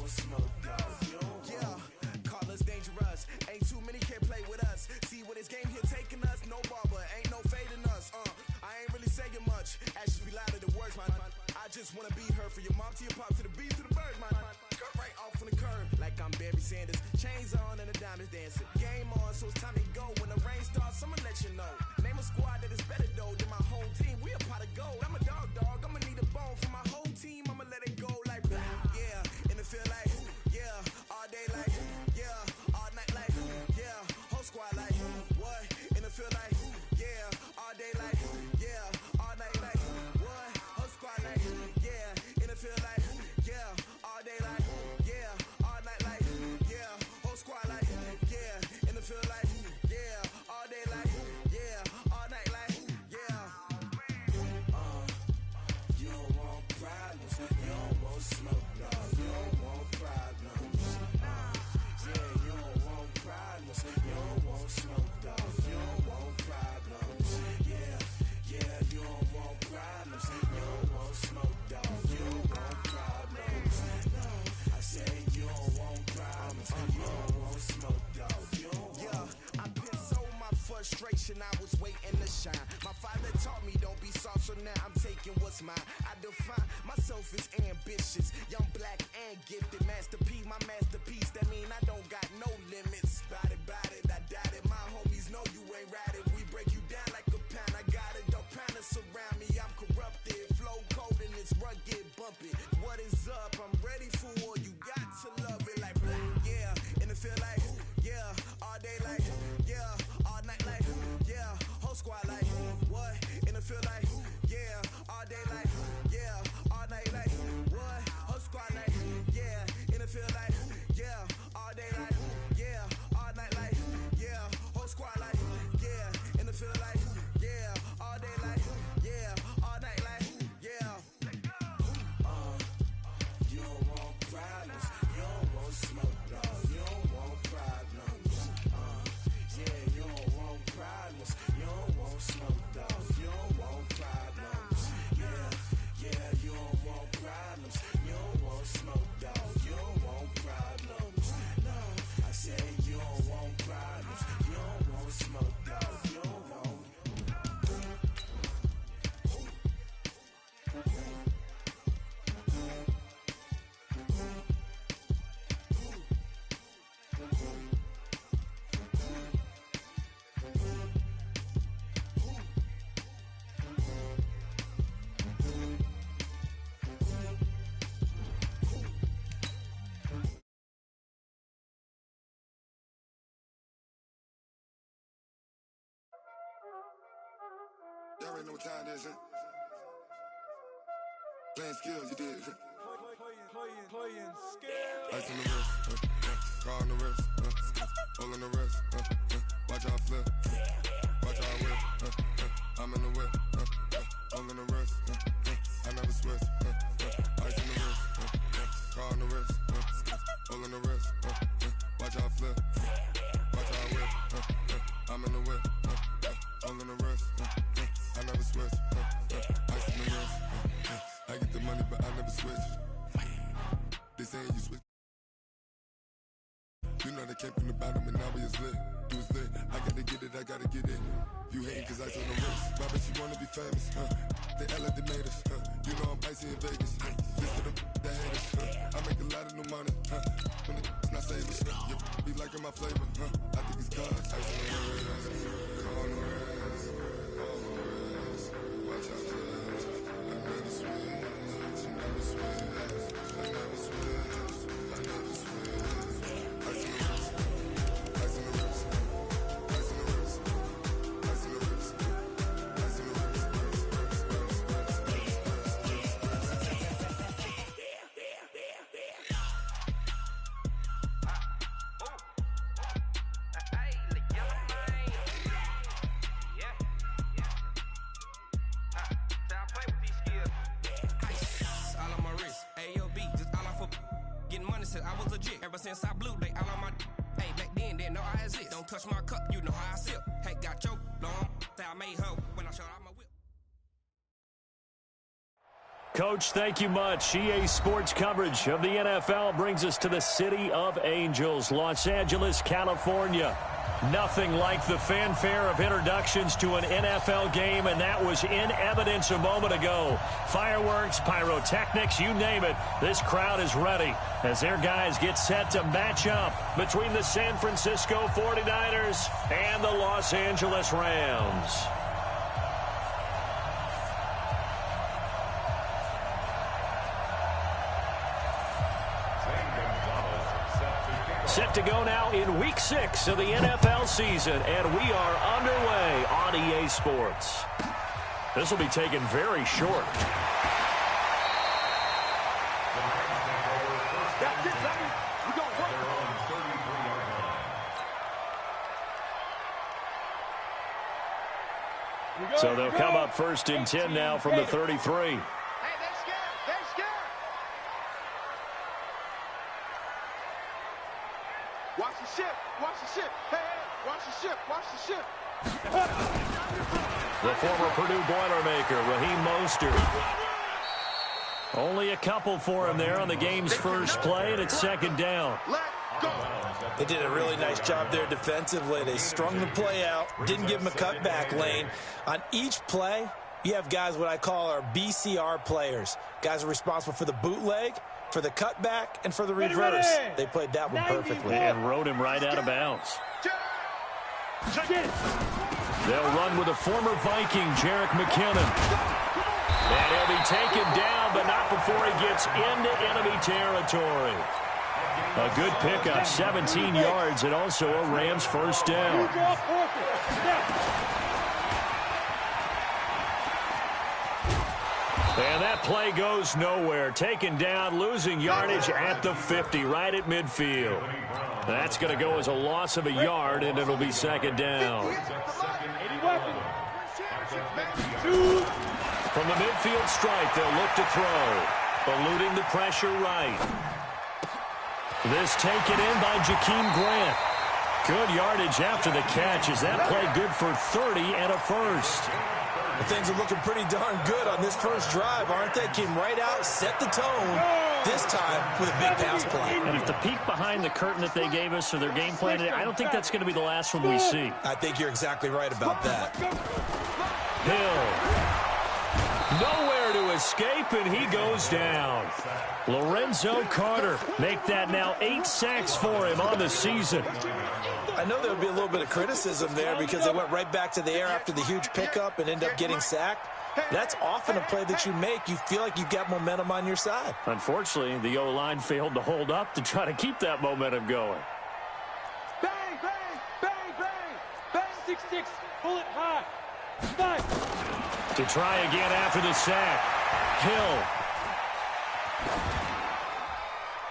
want smoke, dog. Yeah, call us dangerous. Ain't too many can play with us. See where this game here taking us. No barber, ain't no fading us. I ain't really saying much. Actions be louder than words, man. I just wanna be heard for your mom to your pop to the beat to the bird, man. Cut right off on the curb, like I'm Barry Sanders. Chains on and the diamonds dancing. Game on, so it's time to go. When the rain starts, I'ma let you know. Name a squad that is better though than my whole team. We a pot of gold. I'm a dog. I'ma need a bone for my whole team. I'ma let it go like yeah. And it feel like yeah. All day like yeah. All night like yeah. Whole squad like what? And it feel like yeah. All day like yeah. All night like what? Whole squad like yeah. And it feel like yeah. All day like yeah. All night like yeah. Whole squad like yeah. And it feel like yeah. All day like yeah. All night like yeah. You don't want problems. You don't want smoke, dog. You don't want problems. Yeah, you don't want problems. You don't want smoke, dog. You don't want problems. Yeah, you don't want problems. You don't want smoke, dog. You don't want problems. No, I say you don't want problems. You don't want smoke, dog. You don't want. Yeah, I've been so my frustration. I was waiting to shine. My father taught me don't be soft, so now I'm taking what's mine. I define myself as ambitious, young, black, and gifted. Master P, my masterpiece. That mean I don't got no limits. Bout it, I doubt it. My homies know you ain't ratted. We break you down like a pound. I got it, don't pound to surround me. I'm corrupted, flow cold and it's rugged, bumpy. What is up? I'm ready for war. You got to love it like yeah. And it feel like yeah. All day like yeah. All night like yeah. Whole squad like what? And it feel like yeah. All day like yeah. All night like what? Whole squad like yeah. And it feel like yeah. All day like yeah. All night like yeah. Whole squad like yeah. And it feel like yeah. All day like yeah. All night like yeah. You don't want problems. You don't want smoke, dog. You don't want problems. Yeah, you don't want problems. You don't want smoke, dog. You don't want problems. Yeah, you don't want problems. You don't want smoke, dog. You don't want problems. No, I say you don't want problems. You don't want smoke, dog. You don't want. Y'all already know what time it is, huh? Playing skills, you did. Playing skills. Ice on the wrist, car on the wrist, hole on the wrist, watch out flip, watch out whip, I'm in the whip, hole in the wrist, I never switch, ice on the wrist, car on the wrist, hole in the wrist, watch out flip, watch out whip, I'm in the whip, hole in the wrist, I never switch, ice on the wrist, I get the money but I never switch. They saying you switch. You know they came from the bottom and now we is lit. Do is lit. I gotta get it, I gotta get it. You hating cause I on the wrist. Why bet you wanna be famous, They act like they made us, You know I'm icy in Vegas, This to the haters, I make a lot of new money, When it's not saving, You be liking my flavor, I think it's cause ice on the wrist, car on the wrist, all on the wrist. Watch out for this. I never switch, I never switch, I never switch, I never switch. Ice on the wrist, ice on the wrist, ice on the wrist, ice on the wrist, ice on the wrist, I was legit. Ever since I blew, they all on my hey, back then, didn't know I exist. Don't touch my cup, you know how I sip. Hey, got choked, long. Say I made her when I showed out my whip. Coach, thank you much. EA Sports coverage of the NFL brings us to the City of Angels, Los Angeles, California. Nothing like the fanfare of introductions to an NFL game, and that was in evidence a moment ago. Fireworks, pyrotechnics, you name it. This crowd is ready as their guys get set to match up between the San Francisco 49ers and the Los Angeles Rams. Set to go now in Week 6 of the NFL season, and we are underway on EA Sports. This will be taken very short. So they'll come up first and 10 now from the 33. Watch the ship. Watch the ship. Hey, watch the ship. Watch the ship. The former Purdue Boilermaker, Raheem Mostert. Only a couple for him there on the game's first play, and it's second down. They did a really nice job there defensively. They strung the play out, didn't give him a cutback lane. On each play, you have guys what I call our BCR players. Guys are responsible for the bootleg, for the cutback, and for the reverse. They played that one perfectly. And rode him right out of bounds. They'll run with a former Viking, Jerick McKinnon. And he'll be taken down, but not before he gets into enemy territory. A good pickup, 17 yards, and also a Rams first down. And that play goes nowhere. Taken down, losing yardage at the 50, right at midfield. That's going to go as a loss of a yard, and it'll be second down. From the midfield stripe, they'll look to throw. Eluding the pressure right. This taken in by Jakeem Grant. Good yardage after the catch. Is that play good for 30 and a first? Things are looking pretty darn good on this first drive, aren't they? Came right out, set the tone, this time with a big pass play. And if the peek behind the curtain that they gave us or their game plan today, I don't think that's going to be the last one we see. I think you're exactly right about that. Hill. Nowhere to escape, and he goes down. Lorenzo Carter make that now 8 sacks for him on the season. I know there would be a little bit of criticism there because they went right back to the air after the huge pickup and end up getting sacked. That's often a play that you make. You feel like you've got momentum on your side. Unfortunately, the O-line failed to hold up to try to keep that momentum going. Bang, bang, bang, bang. Bang, 6-6. Pull it high. Bang. To try again after the sack. Hill.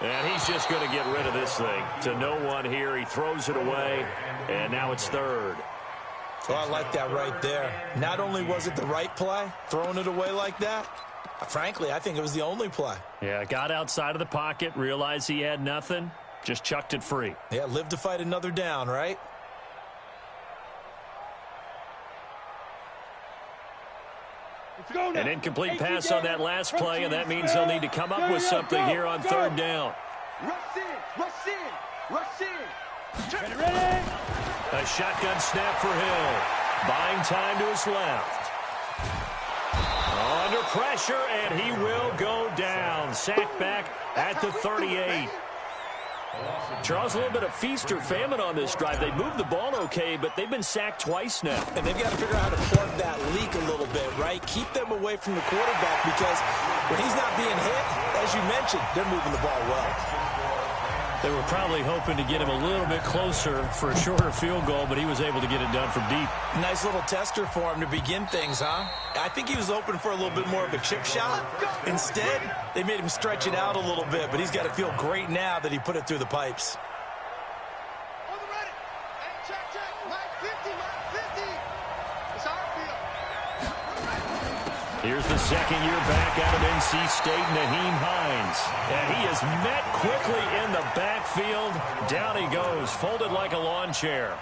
And he's just going to get rid of this thing. To no one here. He throws it away, and now it's third. Well, I like that right there. Not only was it the right play, throwing it away like that, frankly, I think it was the only play. Yeah, got outside of the pocket, realized he had nothing, just chucked it free. Yeah, live to fight another down, right? An incomplete pass on that last play, and that means they'll need to come up with something here on third down. Rush in, rush in, rush in. Ready? A shotgun snap for Hill. Buying time to his left. Under pressure, and he will go down. Sacked back at the 38. Charles, a little bit of feast or famine on this drive. They moved the ball okay, but they've been sacked twice now. And they've got to figure out how to plug that leak a little bit, right? Keep them away from the quarterback because when he's not being hit, as you mentioned, they're moving the ball well. They were probably hoping to get him a little bit closer for a shorter field goal, but he was able to get it done from deep. Nice little tester for him to begin things, huh? I think he was open for a little bit more of a chip shot. Instead, they made him stretch it out a little bit, but he's got to feel great now that he put it through the pipes. On the ready. Hey, check, check. Mike 50, Mike 50. It's our field. Here's the second year back out of NC State, Naheem Hines. And he is met quickly in the backfield. Down he goes, folded like a lawn chair.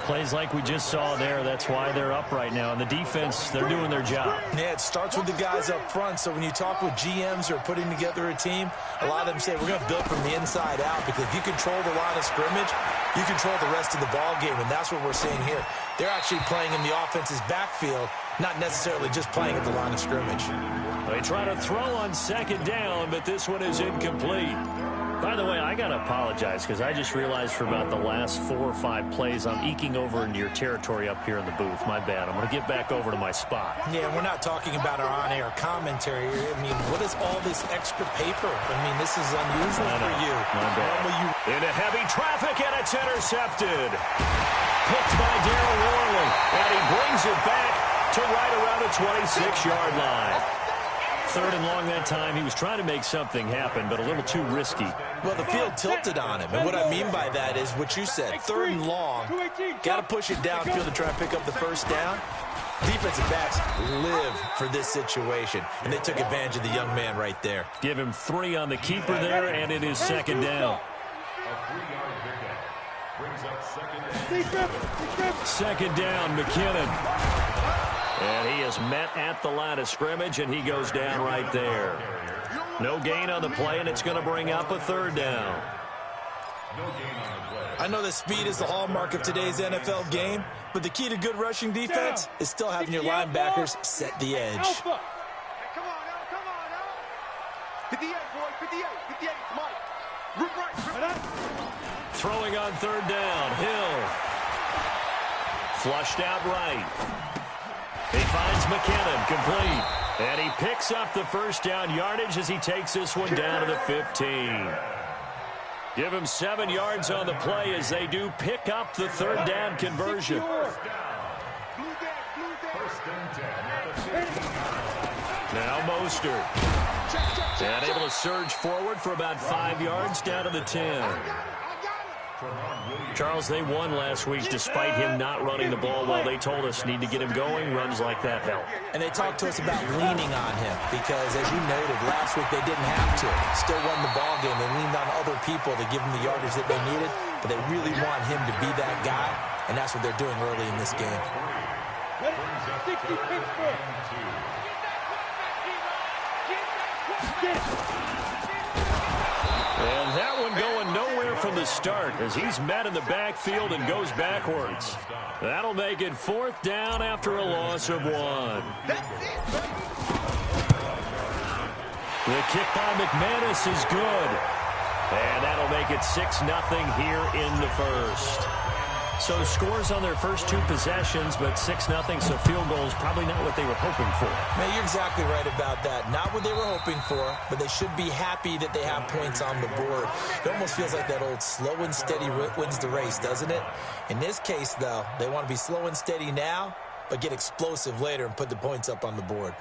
Plays like we just saw there. That's why they're up right now. And the defense, they're doing their job. Yeah, it starts with the guys up front. So when you talk with GMs who are putting together a team, a lot of them say we're going to build from the inside out, because if you control the line of scrimmage, you control the rest of the ball game, and that's what we're seeing here. They're actually playing in the offense's backfield, not necessarily just playing at the line of scrimmage. They try to throw on second down, but this one is incomplete. By the way, I got to apologize, because I just realized for about the last 4 or 5 plays, I'm eking over into your territory up here in the booth. My bad. I'm going to get back over to my spot. Yeah, we're not talking about our on-air commentary. I mean, what is all this extra paper? I mean, this is unusual for you. My bad. Into heavy traffic, and it's intercepted. Picked by Darryl Worley, and he brings it back to right around the 26-yard line. 3rd and long that time. He was trying to make something happen, but a little too risky. Well, the field tilted on him, and what I mean by that is what you said. 3rd and long, got to push it downfield to try and pick up the first down. Defensive backs live for this situation, and they took advantage of the young man right there. Give him 3 on the keeper there, and it is second down. Second down, McKinnon. And he is met at the line of scrimmage, and he goes down right there. No gain on the play, and it's going to bring up a 3rd down. I know that speed is the hallmark of today's NFL game, but the key to good rushing defense is still having your linebackers set the edge. Come on now. 58, boy, 58, Mike. Root right. Throwing on 3rd down, Hill. Flushed out right. He finds McKinnon, complete. And he picks up the first down yardage as he takes this one down to the 15. Give him 7 yards on the play as they do pick up the 3rd down conversion. Now Mostert. And able to surge forward for about 5 yards down to the 10. Charles, they won last week despite him not running the ball well. They told us need to get him going. Runs like that help. And they talked to us about leaning on him because, as you noted, last week they didn't have to. Still won the ball game. They leaned on other people to give them the yardage that they needed, but they really want him to be that guy, and that's what they're doing early in this game. 60 Pittsburgh. And that one going nowhere from the start as he's met in the backfield and goes backwards. That'll make it 4th down after a loss of 1. The kick by McManus is good. And that'll make it 6-0 here in the first. So scores on their first 2 possessions, but 6-0, so field goals probably not what they were hoping for. Man, you're exactly right about that. Not what they were hoping for, but they should be happy that they have points on the board. It almost feels like that old slow and steady wins the race, doesn't it? In this case, though, they want to be slow and steady now, but get explosive later and put the points up on the board.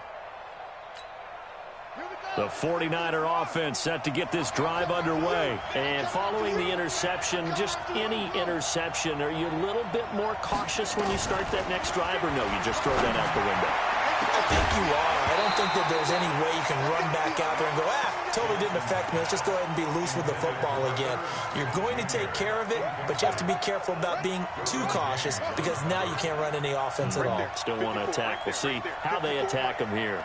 The 49er offense set to get this drive underway. And following the interception, just any interception, are you a little bit more cautious when you start that next drive, or no, you just throw that out the window? I think you are. I don't think that there's any way you can run back out there and go, totally didn't affect me. Let's just go ahead and be loose with the football again. You're going to take care of it, but you have to be careful about being too cautious because now you can't run any offense at all. Still want to attack. We'll see how they attack him here.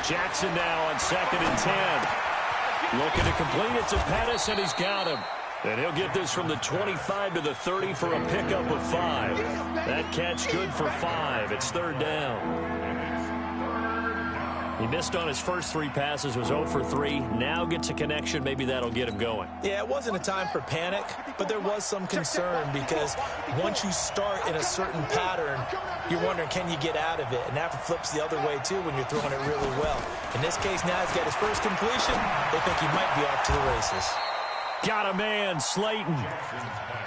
Jackson now on 2nd and 10. Looking to complete it to Pettis, and he's got him. And he'll get this from the 25 to the 30 for a pickup of 5. That catch good for 5. It's 3rd down. He missed on his first 3 passes, was 0 for 3. Now gets a connection. Maybe that'll get him going. Yeah, it wasn't a time for panic, but there was some concern because once you start in a certain pattern, you're wondering, can you get out of it? And that flips the other way, too, when you're throwing it really well. In this case, now he's got his first completion. They think he might be off to the races. Got a man, Slayton.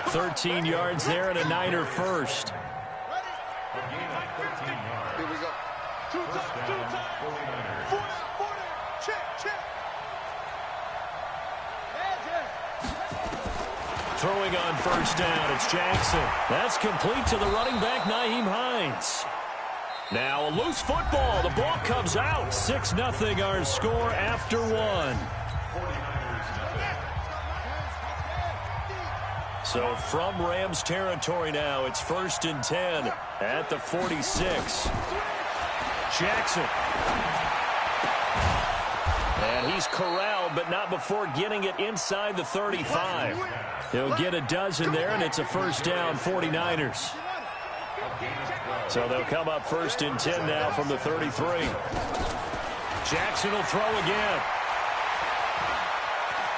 13 yards there and a Niner first. Here we go. Two time. 40. Check. throwing on first down. It's Jackson. That's complete to the running back, Nyheim Hines. Now a loose football. The ball comes out. 6-0 our score after one. So from Rams territory now, it's 1st and 10 at the 46. Jackson. And he's corralled, but not before getting it inside the 35. He'll get a dozen there, and it's a first down, 49ers. So they'll come up 1st and 10 now from the 33. Jackson will throw again.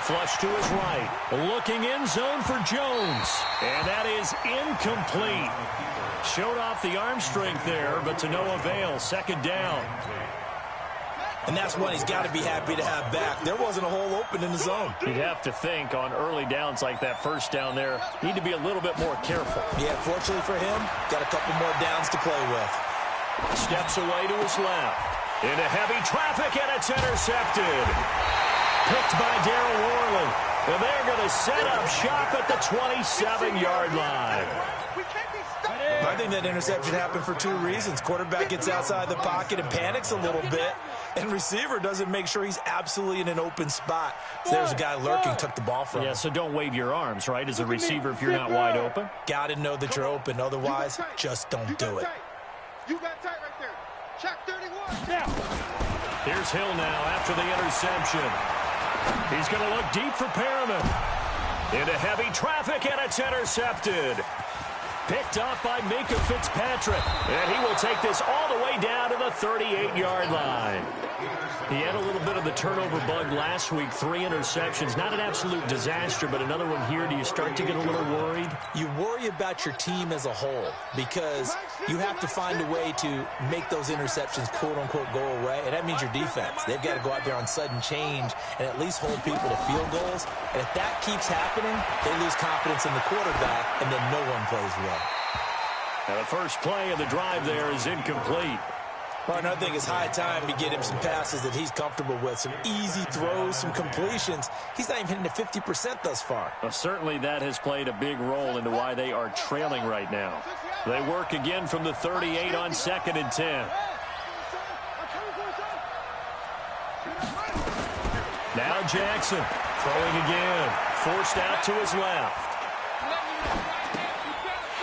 Flush to his right. Looking end zone for Jones. And that is incomplete. Showed off the arm strength there, but to no avail. 2nd down. And that's one he's got to be happy to have back. There wasn't a hole open in the zone. You'd have to think on early downs like that first down there, need to be a little bit more careful. Yeah, fortunately for him, got a couple more downs to play with. Steps away to his left. Into heavy traffic, and it's intercepted. Picked by Darryl Worley. And they're going to set up shop at the 27-yard line. I think that interception happened for 2 reasons. Quarterback gets outside the pocket and panics a little bit, and receiver doesn't make sure he's absolutely in an open spot. So there's a guy lurking, took the ball from him. Yeah, so don't wave your arms, right, as a receiver if you're not wide open. Got to know that you're open. Otherwise, just don't do it. You got tight right there. Check 31. Now. Here's Hill now after the interception. He's going to look deep for Perriman. Into heavy traffic, and it's intercepted. Picked off by Minka Fitzpatrick. And he will take this all the way down to the 38-yard line. He had a little bit of the turnover bug last week. 3 interceptions. Not an absolute disaster, but another one here. Do you start to get a little worried? You worry about your team as a whole because you have to find a way to make those interceptions quote-unquote go away, and that means your defense. They've got to go out there on sudden change and at least hold people to field goals. And if that keeps happening, they lose confidence in the quarterback, and then no one plays well. Now the first play of the drive there is incomplete. Well, another thing is high time to get him some passes that he's comfortable with, some easy throws, some completions. He's not even hitting the 50% thus far. Well, certainly that has played a big role into why they are trailing right now. They work again from the 38 on 2nd and 10. Now Jackson throwing again, forced out to his left.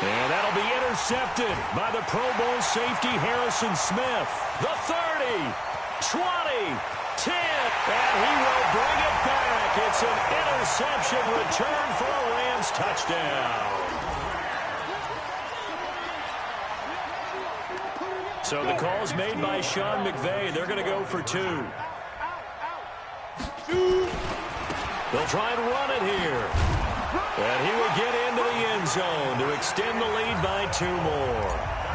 And that'll be intercepted by the Pro Bowl safety Harrison Smith. The 30, 20, 10, and he will bring it back. It's an interception return for a Rams touchdown. So the call's made by Sean McVay. They're going to go for 2. They'll try and run it here. And he will get into the end zone to extend the lead by 2 more.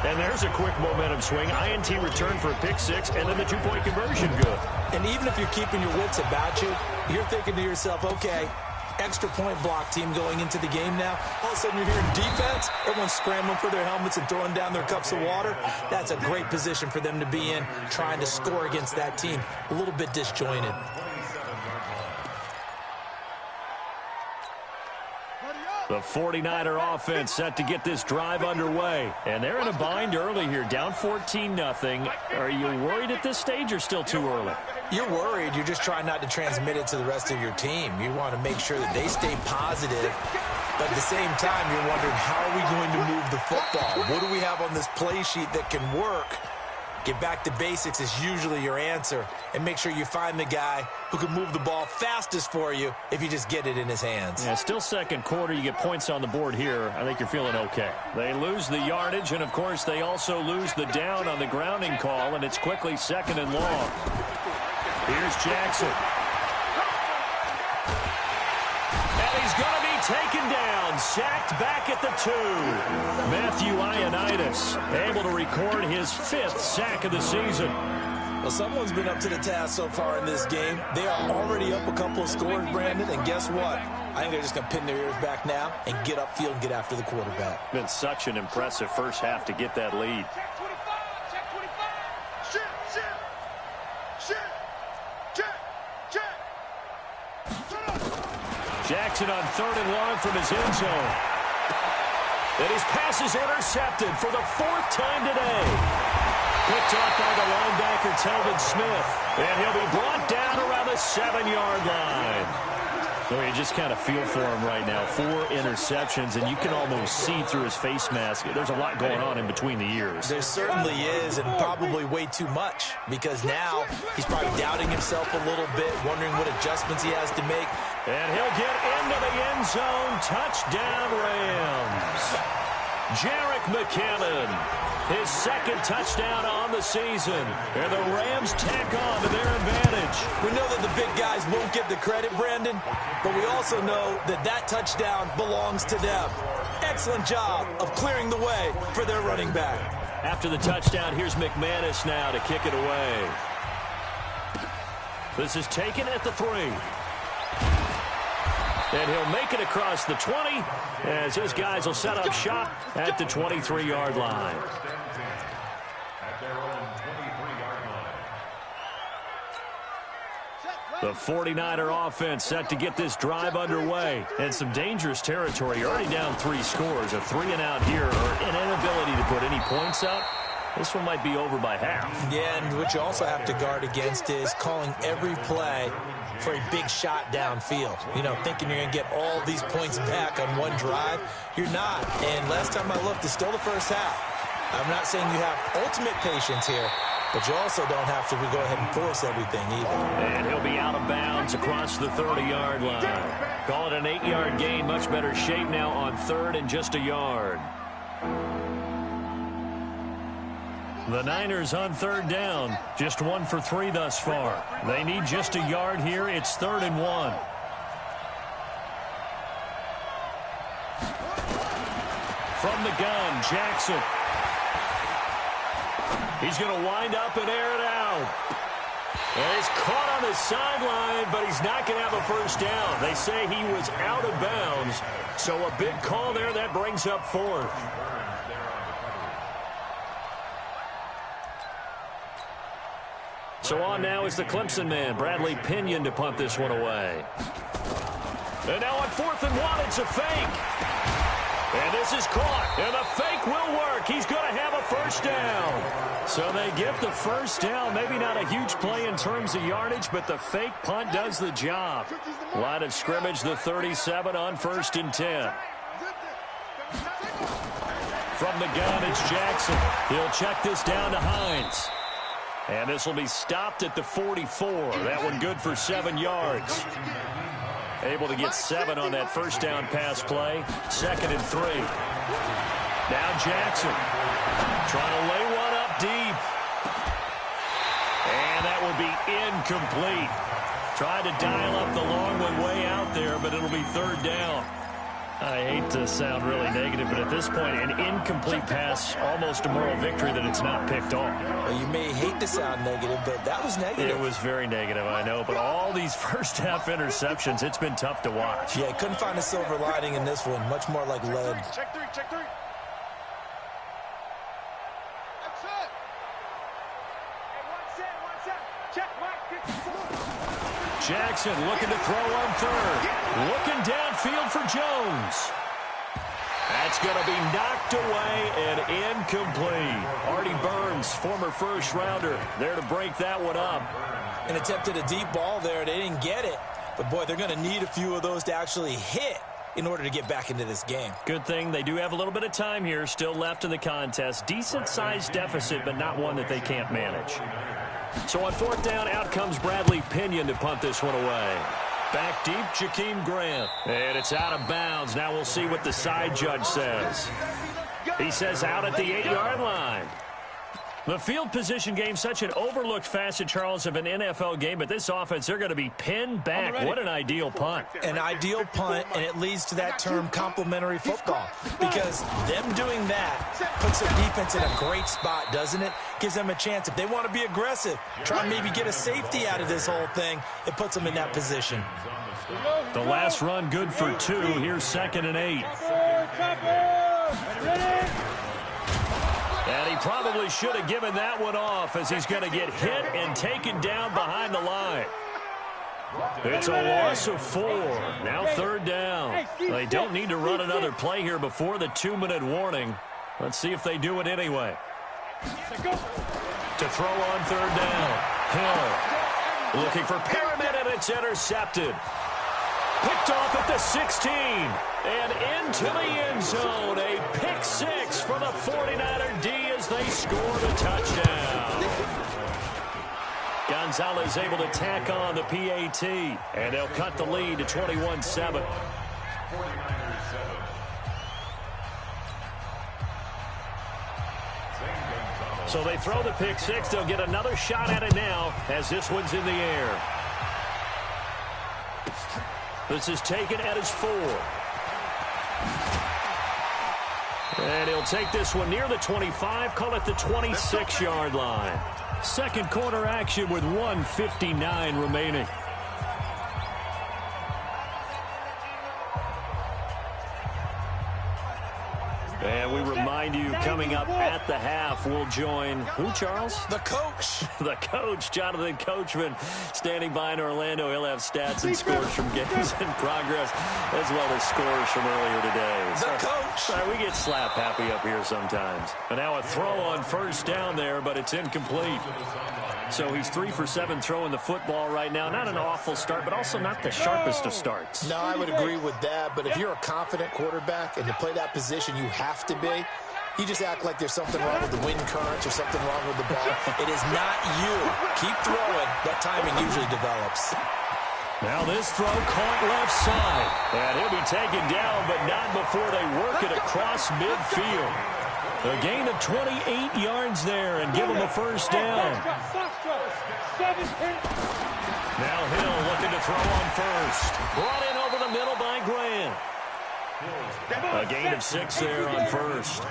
And there's a quick momentum swing. INT return for a pick 6, and then the 2-point conversion good. And even if you're keeping your wits about you, you're thinking to yourself, okay, extra point block team going into the game now. All of a sudden you're hearing defense. Everyone's scrambling for their helmets and throwing down their cups of water. That's a great position for them to be in, trying to score against that team. A little bit disjointed. The 49er offense set to get this drive underway. And they're in a bind early here, down 14-0. Are you worried at this stage or still too early? You're worried. You're just trying not to transmit it to the rest of your team. You want to make sure that they stay positive. But at the same time, you're wondering, how are we going to move the football? What do we have on this play sheet that can work? Get back to basics is usually your answer. And make sure you find the guy who can move the ball fastest for you if you just get it in his hands. Yeah, still second quarter. You get points on the board here. I think you're feeling okay. They lose the yardage, and, of course, they also lose the down on the grounding call, and it's quickly 2nd and long. Here's Jackson. And he's going to be taken down, sacked back at the 2. Matthew Ioannidis able to record his 5th sack of the season. Well, someone's been up to the task so far in this game. They are already up a couple of scores, Brandon, and guess what? I think they're just going to pin their ears back now and get upfield and get after the quarterback. Been such an impressive first half to get that lead. Jackson on 3rd and long from his end zone. And his pass is intercepted for the 4th time today. Picked up by the linebacker, Telvin Smith. And he'll be brought down around the 7-yard line. So you just kind of feel for him right now. 4 interceptions, and you can almost see through his face mask. There's a lot going on in between the ears. There certainly is, and probably way too much, because now he's probably doubting himself a little bit, wondering what adjustments he has to make. And he'll get into the end zone. Touchdown, Rams. Jerick McKinnon, his 2nd touchdown on the season. And the Rams tack on to their advantage. We know that the big guys won't get the credit, Brandon, but we also know that that touchdown belongs to them. Excellent job of clearing the way for their running back. After the touchdown, here's McManus now to kick it away. This is taken at the 3. And he'll make it across the 20 as his guys will set up shop at the 23-yard line. The 49er offense set to get this drive underway. And some dangerous territory. You're already down 3 scores. A 3-and-out here or an inability to put any points up. This one might be over by half. Yeah, and what you also have to guard against is calling every play for a big shot downfield. You know, thinking you're going to get all these points back on one drive. You're not. And last time I looked, it's still the first half. I'm not saying you have ultimate patience here, but you also don't have to go ahead and force everything either. And he'll be out of bounds across the 30-yard line. Call it an 8-yard gain. Much better shape now on 3rd and just a yard. The Niners on 3rd down. Just 1 for 3 thus far. They need just a yard here. It's 3rd and 1. From the gun, Jackson. He's going to wind up and air it out. And he's caught on the sideline, but he's not going to have a first down. They say he was out of bounds. So a big call there. That brings up 4th. So on now is the Clemson man, Bradley Pinion, to punt this one away. And now on 4th and 1, it's a fake. And this is caught. And the fake will work. He's going to have a first down. So they get the first down. Maybe not a huge play in terms of yardage, but the fake punt does the job. Line of scrimmage, the 37 on 1st and 10. From the gun, it's Jackson. He'll check this down to Hines. And this will be stopped at the 44. That one good for 7 yards. Able to get 7 on that first down pass play. 2nd and 3. Now Jackson trying to lay one up deep. And that will be incomplete. Tried to dial up the long one way out there, but it'll be 3rd down. I hate to sound really negative, but at this point, an incomplete pass, almost a moral victory that it's not picked off. Well, you may hate to sound negative, but that was negative. It was very negative, I know. But all these first-half interceptions, it's been tough to watch. Yeah, couldn't find a silver lining in this one. Much more like lead. Check 3, check 3. That's it. Hey, one set. Check, Jackson looking to throw on 3rd. Looking downfield for Jones. That's going to be knocked away and incomplete. Artie Burns, former first-rounder, there to break that one up. And attempted a deep ball there. They didn't get it. But, boy, they're going to need a few of those to actually hit in order to get back into this game. Good thing they do have a little bit of time here still left in the contest. Decent-sized deficit, but not one that they can't manage. So on 4th down, out comes Bradley Pinion to punt this one away. Back deep, Jakeem Grant. And it's out of bounds. Now we'll see what the side judge says. He says out at the 8-yard line. The field position game, such an overlooked facet, Charles, of an NFL game. But this offense, they're going to be pinned back. What an ideal punt. An ideal punt, and it leads to that term complementary football. Because them doing that puts their defense in a great spot, doesn't it? Gives them a chance. If they want to be aggressive, try and maybe get a safety out of this whole thing, it puts them in that position. The last run good for 2. Here's 2nd and 8. And he probably should have given that one off as he's going to get hit and taken down behind the line. It's a loss of 4. Now third down. They don't need to run another play here before the 2-minute warning. Let's see if they do it anyway. To throw on third down. Hill looking for Pyramid, and it's intercepted. Picked off at the 16 and into the end zone. A pick 6 for the 49er D as they scored a touchdown. Gonzalez able to tack on the PAT, and they'll cut the lead to 21-7. So they throw the pick 6. They'll get another shot at it now as this one's in the air. This is taken at his 4. And he'll take this one near the 25, call it the 26-yard line. Second quarter action with 1:59 remaining. And we remind you, coming up at the half, we'll join who, Charles? The coach. The coach, Jonathan Coachman, standing by in Orlando. He'll have stats and scores from games in progress, as well as scores from earlier today. The coach. Sorry, we get slap happy up here sometimes. And now a throw on first down there, but it's incomplete. So he's 3 for 7 throwing the football right now. Not an awful start, but also not the sharpest of starts. No, I would agree with that. But if you're a confident quarterback and to play that position, you have to be. You just act like there's something wrong with the wind currents or something wrong with the ball. It is not you. Keep throwing. That timing usually develops. Now this throw caught left side. And he'll be taken down, but not before they work it across midfield. A gain of 28 yards there and give him a first down. Now Hill looking to throw on first. Brought in over the middle by Grant. A gain of 6 there on first.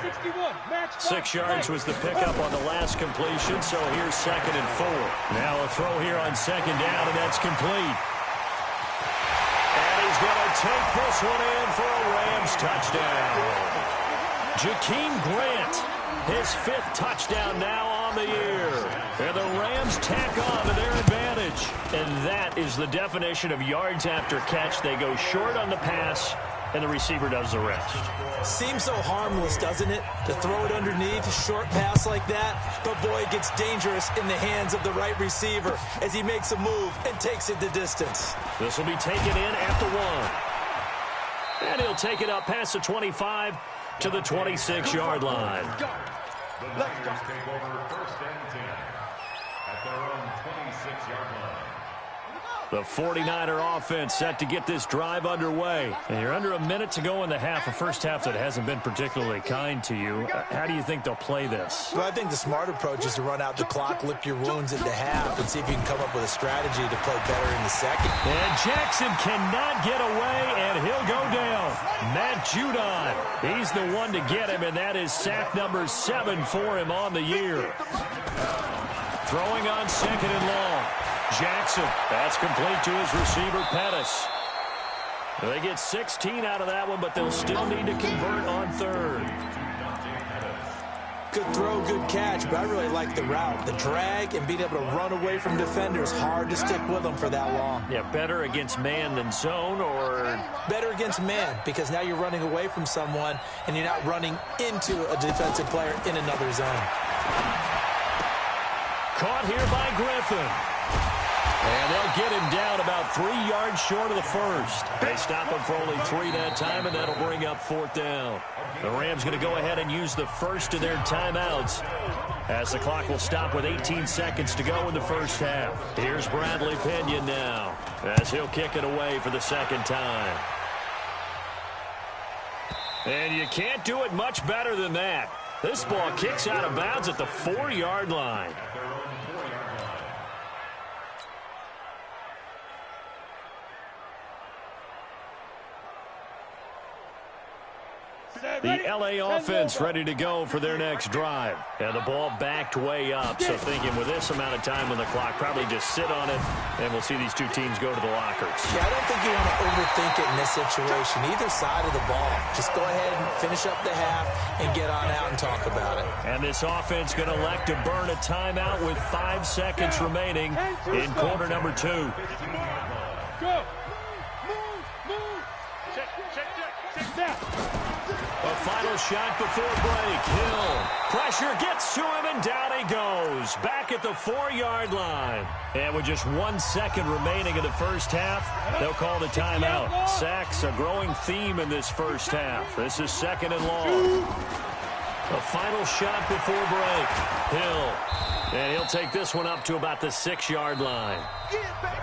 6 yards was the pickup on the last completion, so here's 2nd and 4. Now a throw here on 2nd down, and that's complete. And he's going to take this one in for a Rams touchdown. Jakeem Grant, his 5th touchdown now on the year. And the Rams tack on to their advantage. And that is the definition of yards after catch. They go short on the pass, and the receiver does the rest. Seems so harmless, doesn't it? To throw it underneath, a short pass like that. But, boy, it gets dangerous in the hands of the right receiver as he makes a move and takes it the distance. This will be taken in at the 1. And he'll take it up past the 25 to the 26-yard line. Let's go. Take over 1st and 10 at their own 26-yard line. The 49er offense set to get this drive underway. And you're under a minute to go in the half, a first half that hasn't been particularly kind to you. How do you think they'll play this? Well, I think the smart approach is to run out the clock, lick your wounds into half, and see if you can come up with a strategy to play better in the second. And Jackson cannot get away, and he'll go down. Matt Judon, he's the one to get him, and that is sack number 7 for him on the year. Throwing on 2nd and long. Jackson, that's complete to his receiver, Pettis. They get 16 out of that one, but they'll still need to convert on 3rd. Good throw, good catch, but I really like the route. The drag and being able to run away from defenders, hard to stick with them for that long. Yeah, better against man than zone, or? Better against man, because now you're running away from someone and you're not running into a defensive player in another zone. Caught here by Griffin. And they'll get him down about 3 yards short of the first. They stop him for only 3 that time, and that'll bring up 4th down. The Rams going to go ahead and use the first of their timeouts as the clock will stop with 18 seconds to go in the first half. Here's Bradley Pinion now as he'll kick it away for the 2nd time. And you can't do it much better than that. This ball kicks out of bounds at the 4-yard line. The LA offense ready to go for their next drive. And the ball backed way up. So thinking with this amount of time on the clock, probably just sit on it, and we'll see these two teams go to the lockers. Yeah, I don't think you want to overthink it in this situation. Either side of the ball. Just go ahead and finish up the half and get on out and talk about it. And this offense going to elect to burn a timeout with 5 seconds remaining in quarter number 2. Go. Move. Check. A final shot before break. Hill. Pressure gets to him, and down he goes. Back at the 4-yard line. And with just 1 second remaining in the first half, they'll call the timeout. Sacks, a growing theme in this first half. This is 2nd and long. A final shot before break. Hill. And he'll take this one up to about the 6-yard line.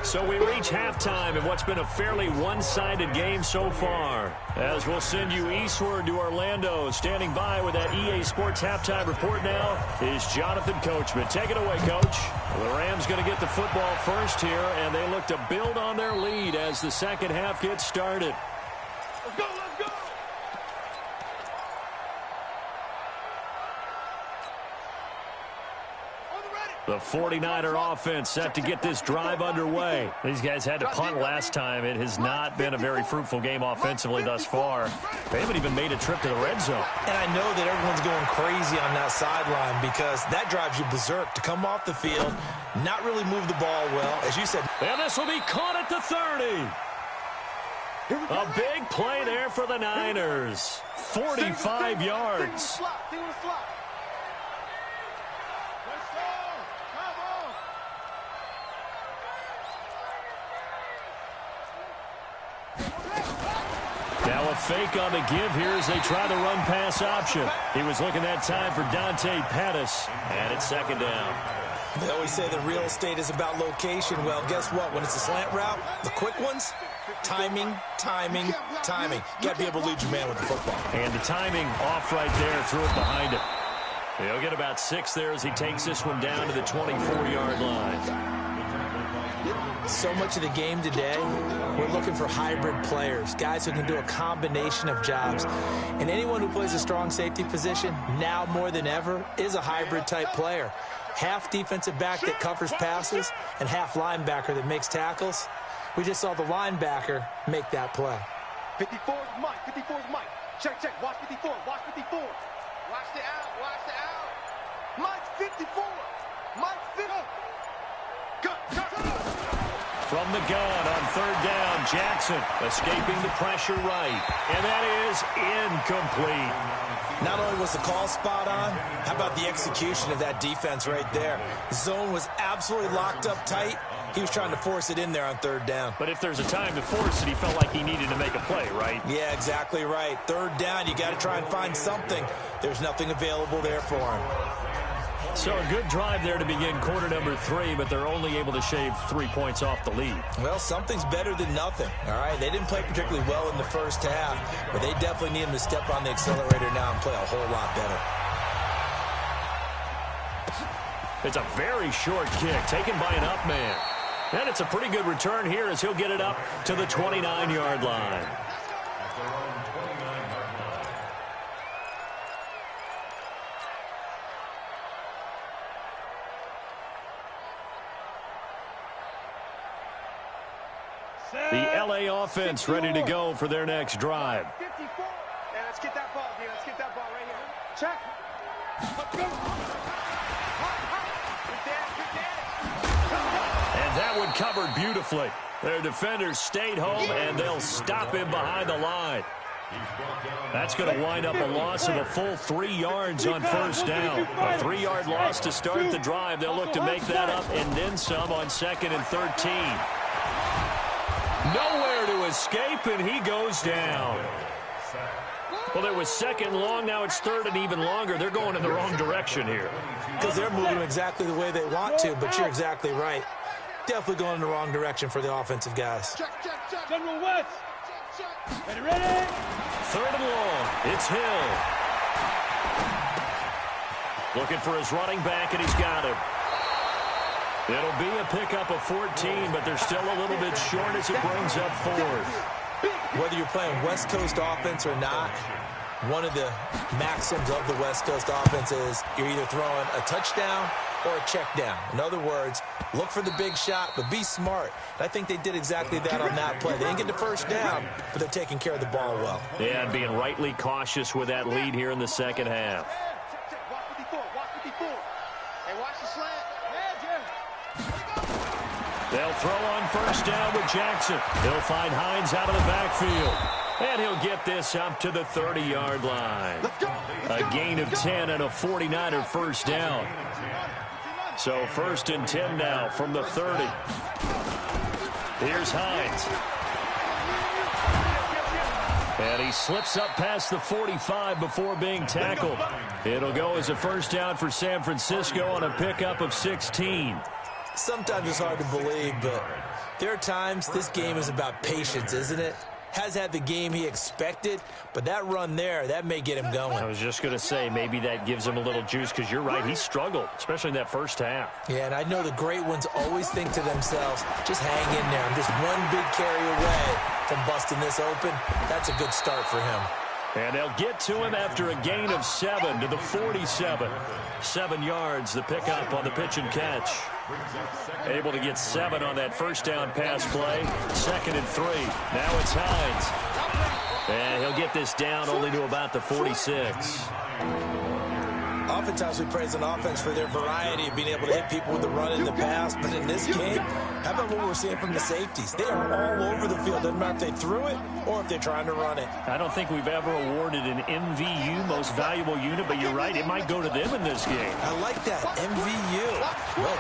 So we reach halftime in what's been a fairly one-sided game so far. As we'll send you eastward to Orlando. Standing by with that EA Sports halftime report now is Jonathan Coachman. Take it away, Coach. The Rams going to get the football first here, and they look to build on their lead as the second half gets started. Let's go. The 49er offense set to get this drive underway. These guys had to punt last time. It has not been a very fruitful game offensively thus far. They haven't even made a trip to the red zone. And I know that everyone's going crazy on that sideline because that drives you berserk to come off the field, not really move the ball well. As you said. And this will be caught at the 30. A big play there for the Niners. 45 yards. Now a fake on the give here as they try the run-pass option. He was looking that time for Dante Pettis, and it's 2nd down. They always say the real estate is about location. Well, guess what? When it's a slant route, the quick ones, timing. Got to be able to lead your man with the football. And the timing off right there, threw it behind him. He'll get about 6 there as he takes this one down to the 24-yard line. So much of the game today, we're looking for hybrid players, guys who can do a combination of jobs. And anyone who plays a strong safety position, now more than ever, is a hybrid-type player. Half defensive back that covers passes and half linebacker that makes tackles. We just saw the linebacker make that play. 54 is Mike. Check. Watch 54. Watch the out. Mike 54. Mike 50. Go. From the gun on 3rd down, Jackson escaping the pressure right. And that is incomplete. Not only was the call spot on, how about the execution of that defense right there? The zone was absolutely locked up tight. He was trying to force it in there on 3rd down. But if there's a time to force it, he felt like he needed to make a play, right? Yeah, exactly right. 3rd down, you got to try and find something. There's nothing available there for him. So a good drive there to begin quarter number 3, but they're only able to shave 3 points off the lead. Well, something's better than nothing, all right? They didn't play particularly well in the first half, but they definitely need him to step on the accelerator now and play a whole lot better. It's a very short kick taken by an up man. And it's a pretty good return here as he'll get it up to the 29-yard line. The LA offense ready to go for their next drive. 54. Yeah, let's get that ball, dude. Let's get that ball right here. Check. Let's go. And that one covered beautifully. Their defenders stayed home, and they'll stop him behind the line. That's going to wind up a loss of a full 3 yards on 1st down. A 3-yard loss to start the drive. They'll look to make that up and then some on 2nd and 13. Nowhere to escape, and he goes down. Well, it was 2nd long. Now it's 3rd and even longer. They're going in the wrong direction here. Because they're moving exactly the way they want to, but you're exactly right. Definitely going in the wrong direction for the offensive guys. Check. General West. Ready? 3rd and long. It's Hill. Looking for his running back, and he's got him. It'll be a pickup of 14, but they're still a little bit short as it brings up 4th. Whether you're playing West Coast offense or not, one of the maxims of the West Coast offense is you're either throwing a touchdown or a check down. In other words, look for the big shot, but be smart. And I think they did exactly that on that play. They didn't get the 1st down, but they're taking care of the ball well. Yeah, and being rightly cautious with that lead here in the second half. Watch 54. Hey, watch the slant. They'll throw on first down with Jackson. He'll find Hines out of the backfield. And he'll get this up to the 30-yard line. A gain of 10 and a 49er first down. So 1st and 10 now from the 30. Here's Hines. And he slips up past the 45 before being tackled. It'll go as a first down for San Francisco on a pickup of 16. Sometimes it's hard to believe, but there are times this game is about patience, isn't it? Has had the game he expected, but that run there, that may get him going. I was just going to say, maybe that gives him a little juice, because you're right, he struggled, especially in that first half. Yeah, and I know the great ones always think to themselves, just hang in there. I'm just one big carry away from busting this open. That's a good start for him. And they'll get to him after a gain of 7 to the 47. 7 yards, the pickup on the pitch and catch. Able to get 7 on that first down pass play. 2nd and 3. Now it's Hines. And he'll get this down only to about the 46. Oftentimes we praise an offense for their variety of being able to hit people with the run and the pass. But in this game, how about what we're seeing from the safeties? They are all over the field. Doesn't matter if they threw it or if they're trying to run it. I don't think we've ever awarded an MVU, most valuable unit, but you're right, it might go to them in this game. I like that, MVU. Well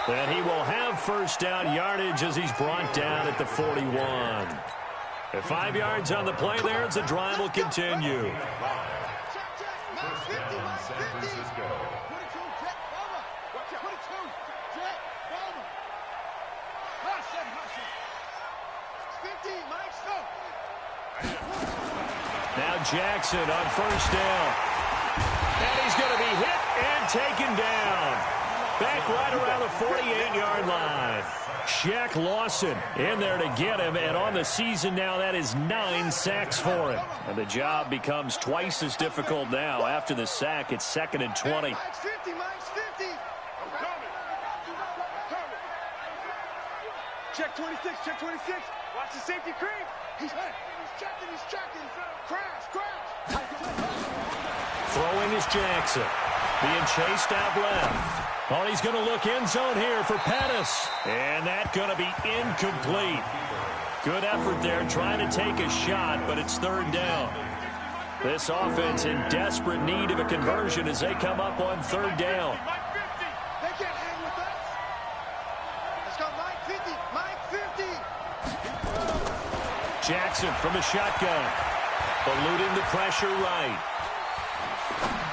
done. And he will have first down yardage as he's brought down at the 41. At 5 yards on the play there, as the drive will continue. First down, San Francisco. Now Jackson on first down. And he's going to be hit and taken down. Back right around the 48-yard line. Shaq Lawson in there to get him, and on the season now, that is 9 sacks for him. And the job becomes twice as difficult now. After the sack, it's 2nd and 20. Mike's 50, Mike's 50. Check 26, check 26. Watch the safety creep. He's checking, he's checking. Crash. Throwing is Jackson. Being chased out left. Oh, he's going to look end zone here for Pettis. And that's going to be incomplete. Good effort there trying to take a shot, but it's 3rd down. This offense in desperate need of a conversion as they come up on 3rd down. They can't hang with us. Let's go, Mike 50. Jackson from the shotgun. Eluding the pressure right.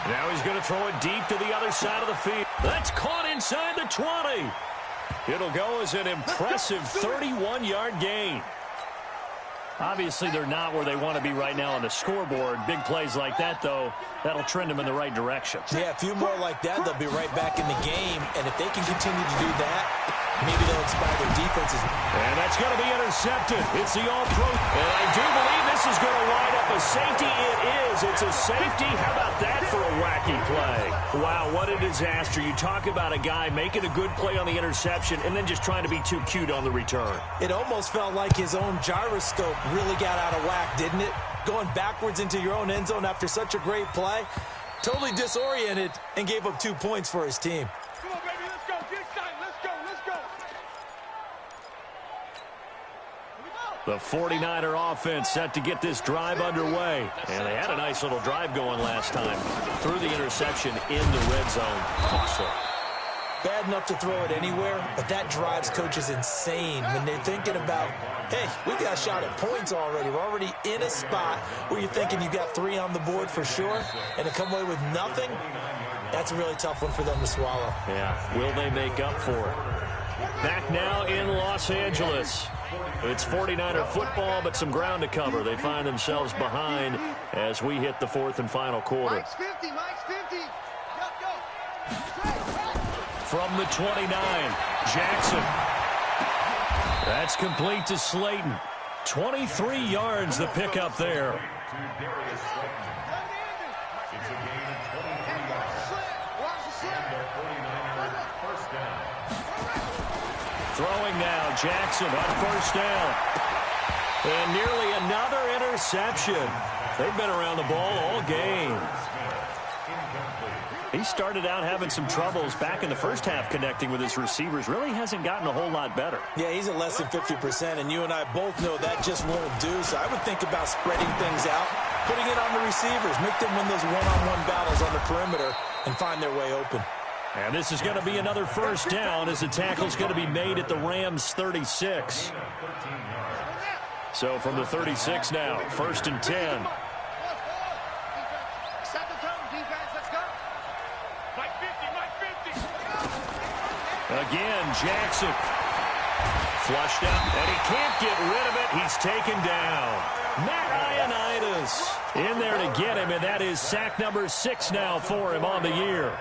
Now he's going to throw it deep to the other side of the field. That's caught inside the 20. It'll go as an impressive 31-yard gain. Obviously, they're not where they want to be right now on the scoreboard. Big plays like that, though, that'll trend them in the right direction. Yeah, a few more like that, they'll be right back in the game. And if they can continue to do that, maybe they'll inspire their defenses. And that's going to be intercepted. It's the All-Pro. And I do believe this is going to wind up a safety. It is. It's a safety. How about that for a wacky play? Wow, what a disaster. You talk about a guy making a good play on the interception and then just trying to be too cute on the return. It almost felt like his own gyroscope really got out of whack, didn't it? Going backwards into your own end zone after such a great play. Totally disoriented and gave up 2 points for his team. Come on, baby, let's go. Get excited. Let's go. The 49er offense set to get this drive underway. And they had a nice little drive going last time. Threw the interception in the red zone. Costly. Bad enough to throw it anywhere, but that drives coaches insane when they're thinking about, hey, we got a shot at points already. We're already in a spot where you're thinking you got 3 on the board for sure, and to come away with nothing, that's a really tough one for them to swallow. Yeah, will they make up for it? Back now in Los Angeles. It's 49er football, but some ground to cover. They find themselves behind as we hit the 4th and final quarter. Mike's 50. Go. From the 29, Jackson. That's complete to Slayton. 23 yards the pickup there. It's a gain of 23 yards. And their 49er first down. Throwing now, Jackson on first down. And nearly another interception. They've been around the ball all game. Incomplete. He started out having some troubles back in the first half connecting with his receivers. Really hasn't gotten a whole lot better. Yeah, he's at less than 50%, and you and I both know that just won't do. So I would think about spreading things out, putting it on the receivers, make them win those one-on-one battles on the perimeter and find their way open. And this is going to be another first down as the tackle's going to be made at the Rams' 36. So from the 36 now, 1st and 10. Set the tone, defense. Let's go. Mike 50, Mike 50. Again, Jackson. Flushed out, and he can't get rid of it. He's taken down. Matt Ioannidis in there to get him, and that is sack number 6 now for him on the year.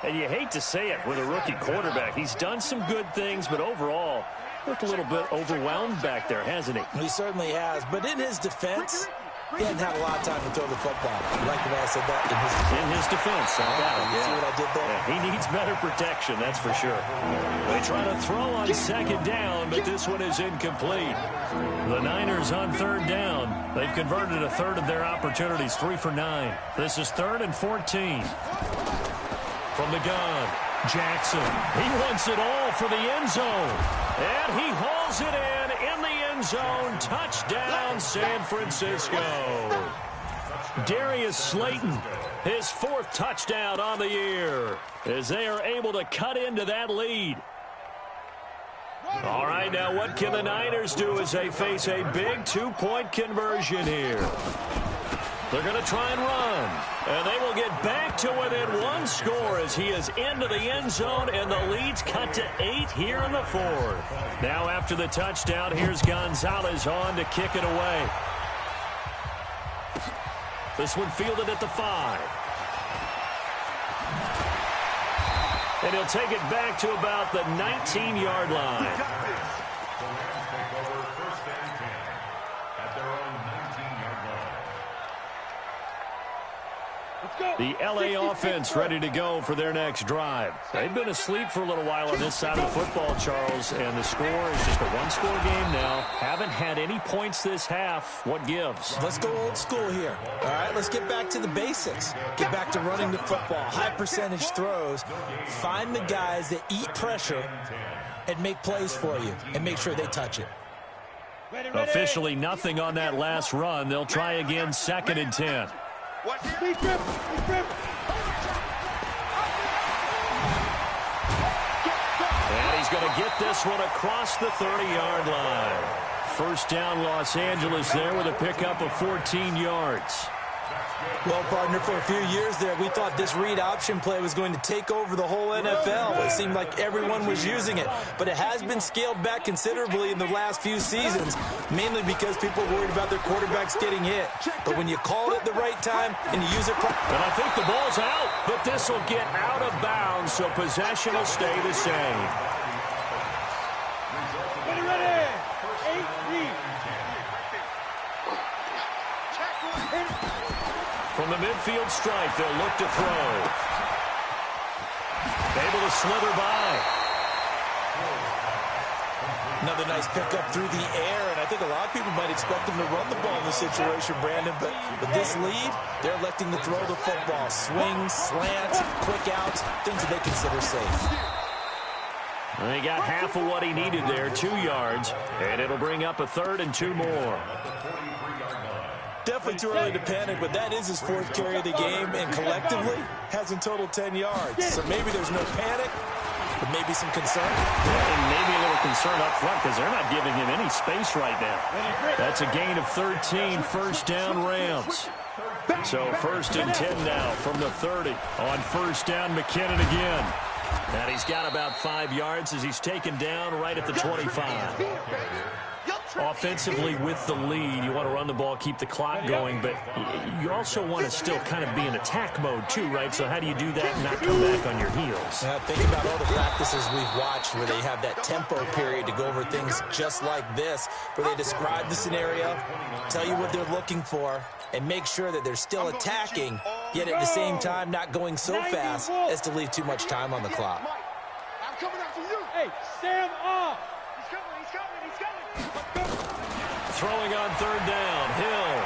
And you hate to say it with a rookie quarterback. He's done some good things, but overall, looked a little bit overwhelmed back there, hasn't he? He certainly has. But in his defense, he hadn't had a lot of time to throw the football. You like the way I said that? In his defense. I got it. See what I did there? Yeah, he needs better protection, that's for sure. They try to throw on 2nd down, but this one is incomplete. The Niners on 3rd down. They've converted a third of their opportunities, 3 for 9. This is 3rd and 14. From the gun, Jackson. He wants it all for the end zone. And he hauls it in the end zone. Touchdown, San Francisco. Darius Slayton, his 4th touchdown on the year, as they are able to cut into that lead. All right, now what can the Niners do as they face a big 2-point conversion here? They're going to try and run, and they will get back to within 1 score as he is into the end zone, and the lead's cut to 8 here in the 4th. Now after the touchdown, here's Gonzalez on to kick it away. This one fielded at the 5. And he'll take it back to about the 19-yard line. The Rams take over 1st and 10 at their own 19-yard line. The L.A. offense ready to go for their next drive. They've been asleep for a little while on this side of the football, Charles, and the score is just a 1-score game now. Haven't had any points this half. What gives? Let's go old school here. All right, let's get back to the basics. Get back to running the football, high percentage throws. Find the guys that eat pressure and make plays for you and make sure they touch it. Officially nothing on that last run. They'll try again, 2nd and 10. Speed grip. And he's going to get this one across the 30-yard line. First down, Los Angeles there with a pickup of 14 yards. Well, partner, for a few years there, we thought this read option play was going to take over the whole NFL. It seemed like everyone was using it, but it has been scaled back considerably in the last few seasons, mainly because people are worried about their quarterbacks getting hit. But when you call it at the right time and you use it properly. And I think the ball's out, but this will get out of bounds, so possession will stay the same. Ready. 8-3. From the midfield stripe, they'll look to throw. Able to slither by. Another nice pickup through the air, and I think a lot of people might expect them to run the ball in this situation, Brandon, but with this lead, they're electing to throw the football. Swing, slant, quick outs, things that they consider safe. He got half of what he needed there, 2 yards, and it'll bring up a 3rd and 2 more. Definitely too early to panic, but that is his 4th carry of the game, and collectively has in total 10 yards. So maybe there's no panic, but maybe some concern. And maybe a little concern up front because they're not giving him any space right now. That's a gain of 13, first down Rams. So 1st and 10 now from the 30. On 1st down, McKinnon again. And he's got about 5 yards as he's taken down right at the 25. Offensively with the lead, you want to run the ball, keep the clock going, but you also want to still kind of be in attack mode too, right? So how do you do that and not come back on your heels? Think about all the practices we've watched where they have that tempo period to go over things just like this, where they describe the scenario, tell you what they're looking for, and make sure that they're still attacking, yet at the same time not going so fast as to leave too much time on the clock. I'm coming after you. Hey, stand off. He's coming. Throwing on 3rd down, Hill.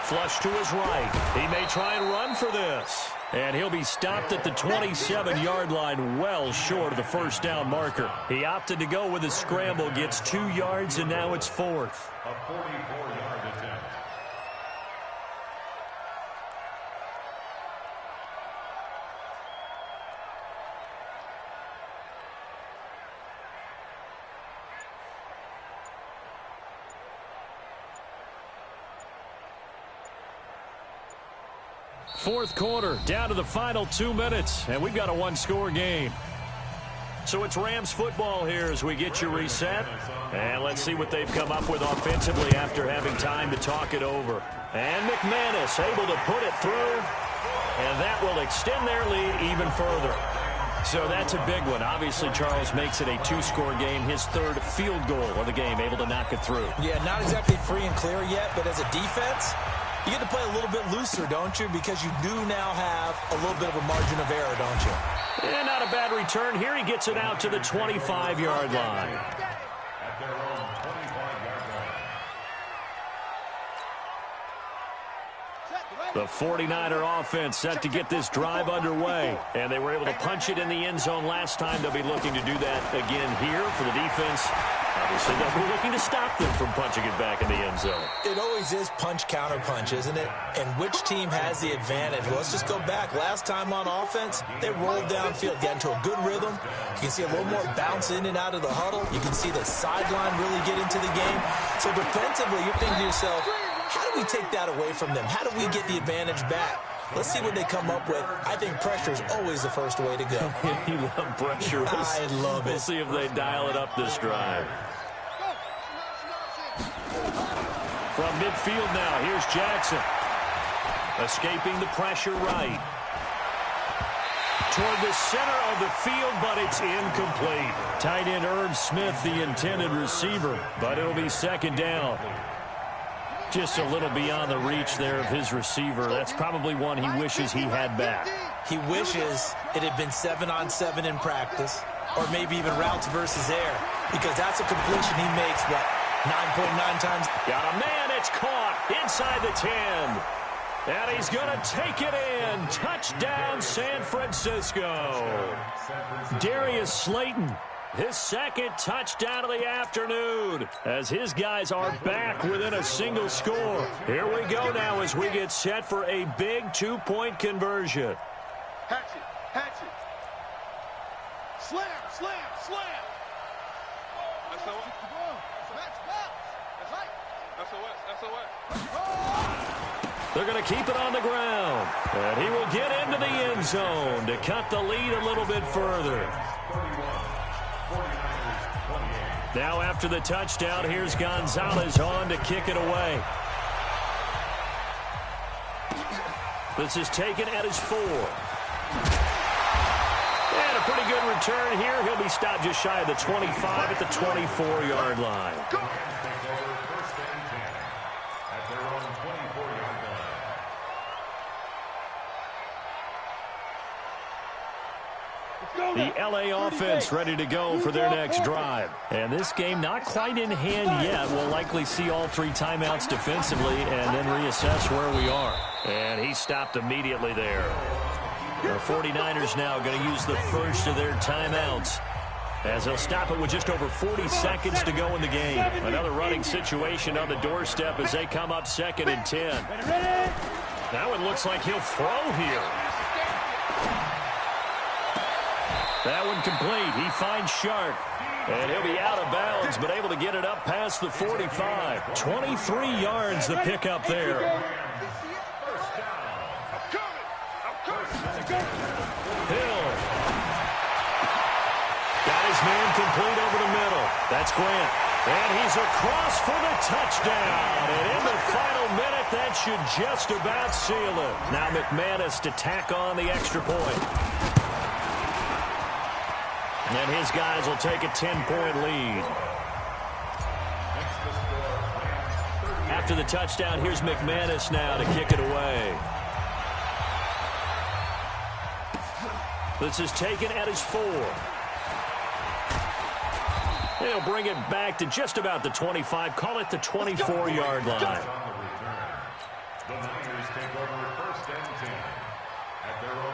Flush to his right. He may try and run for this. And he'll be stopped at the 27-yard line, well short of the first down marker. He opted to go with a scramble, gets 2 yards, and now it's fourth. A 44-yard attempt. Fourth quarter, down to the final 2 minutes, and we've got a one-score game. So it's Rams football here as we get you reset. And let's see what they've come up with offensively after having time to talk it over. And McManus able to put it through, and that will extend their lead even further. So that's a big one. Obviously, Charles makes it a 2-score game, his third field goal of the game, able to knock it through. Yeah, not exactly free and clear yet, but as a defense, you get to play a little bit looser, don't you? Because you do now have a little bit of a margin of error, don't you? And not a bad return here. He gets it out to the 25-yard line. At their own 25-yard line. The 49er offense set to get this drive underway. And they were able to punch it in the end zone last time. They'll be looking to do that again here for the defense. Obviously, they'll be looking to stop them from punching it back in the end zone. It always is punch-counter-punch, isn't it? And which team has the advantage? Well, let's just go back. Last time on offense, they rolled downfield, got into a good rhythm. You can see a little more bounce in and out of the huddle. You can see the sideline really get into the game. So defensively, you're thinking to yourself, how do we take that away from them? How do we get the advantage back? Let's see what they come up with. I think pressure is always the first way to go. You love pressure. I love it. We'll see if they dial it up this drive. From midfield now, here's Jackson. Escaping the pressure right. Toward the center of the field, but it's incomplete. Tight end Irv Smith, the intended receiver, but it'll be second down. Just a little beyond the reach there of his receiver. That's probably one he wishes he had back. He wishes it had been 7-on-7 in practice, or maybe even routes versus air, because that's a completion he makes, what, 9.9 times? Got a man, it's caught inside the 10. And he's going to take it in. Touchdown, San Francisco. Darius Slayton, his second touchdown of the afternoon, as his guys are back within a single score. Here we go now as we get set for a big 2-point conversion. Hatchet, hatchet. Slam, slam, slam. SOS. That's right. SOS. They're going to keep it on the ground. And he will get into the end zone to cut the lead a little bit further. Now after the touchdown, here's Gonzalez on to kick it away. This is taken at his 4. And a pretty good return here. He'll be stopped just shy of the 25 at the 24-yard line. The LA offense ready to go for their next drive. And this game not quite in hand yet. We'll likely see all 3 timeouts defensively and then reassess where we are. And he stopped immediately there. The 49ers now going to use the first of their timeouts, as they'll stop it with just over 40 seconds to go in the game. Another running situation on the doorstep as they come up 2nd and 10. That one looks like he'll throw here. That one complete. He finds Sharp. And he'll be out of bounds, but able to get it up past the 45. 23 yards the pickup there. Hill. Got his man complete over the middle. That's Grant. And he's across for the touchdown. And in the final minute, that should just about seal it. Now McManus to tack on the extra point. And his guys will take a 10-point lead. After the touchdown, here's McManus now to kick it away. This is taken at his 4. He'll bring it back to just about the 25. Call it the 24-yard line. The Niners take over 1st and 10 at their own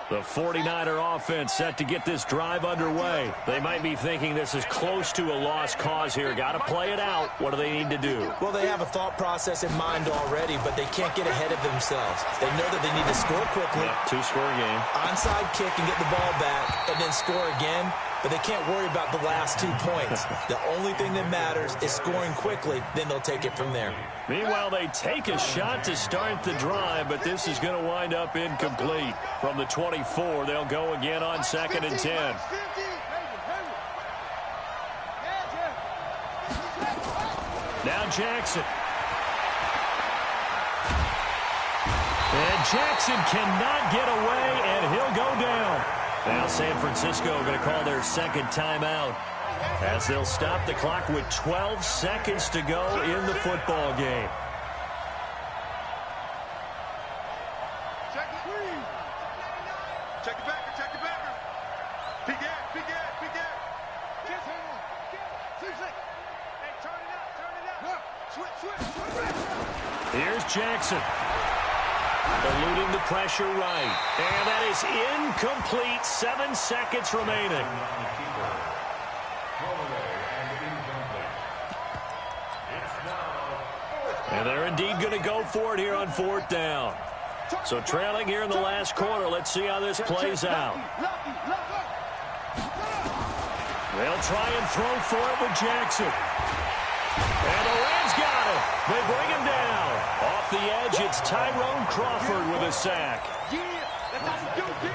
The 49er offense set to get this drive underway. They might be thinking this is close to a lost cause here. Got to play it out. What do they need to do? Well, they have a thought process in mind already, but they can't get ahead of themselves. They know that they need to score quickly. Yep, two-score game. Onside kick and get the ball back and then score again. But they can't worry about the last 2 points. The only thing that matters is scoring quickly. Then they'll take it from there. Meanwhile, they take a shot to start the drive, but this is going to wind up incomplete. From the 24, they'll go again on 2nd and 10. Now Jackson. And Jackson cannot get away, and he'll go down. Now San Francisco going to call their second timeout as they'll stop the clock with 12 seconds to go in the football game. Check it back. Big air. Just hang on. Hey, turn it up. Switch. Here's Jackson. Eluding the pressure right. And that is incomplete. 7 seconds remaining. And they're indeed going to go for it here on 4th down. So trailing here in the last quarter. Let's see how this plays out. They'll try and throw for it with Jackson. And the Rams got him. They bring him down. Off the edge, it's Tyrone Crawford with a sack. Yeah, that's how you do it,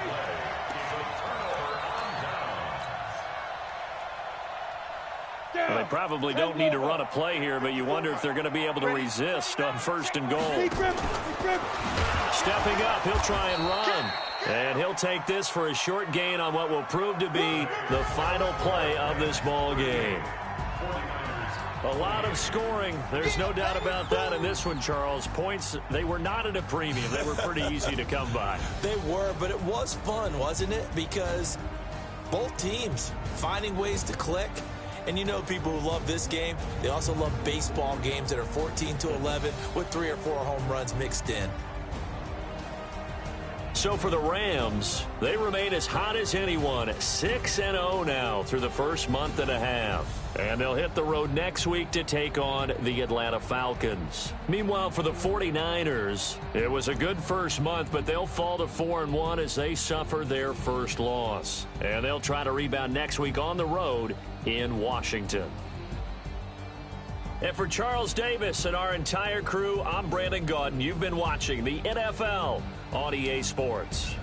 Well, they probably don't need to run a play here, but you wonder if they're going to be able to resist on 1st and goal. Stepping up, he'll try and run. And he'll take this for a short gain on what will prove to be the final play of this ball game. A lot of scoring. There's no doubt about that in this one, Charles. Points, they were not at a premium. They were pretty easy to come by. They were, but it was fun, wasn't it? Because both teams finding ways to click. And you know people who love this game, they also love baseball games that are 14-11 with 3 or 4 home runs mixed in. So for the Rams, they remain as hot as anyone, 6-0 now through the first month and a half. And they'll hit the road next week to take on the Atlanta Falcons. Meanwhile, for the 49ers, it was a good first month, but they'll fall to 4-1 as they suffer their first loss. And they'll try to rebound next week on the road in Washington. And for Charles Davis and our entire crew, I'm Brandon Gaudin. You've been watching the NFL on EA Sports.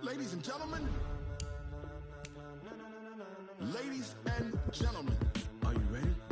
Ladies and gentlemen. Ladies and gentlemen. Are you ready?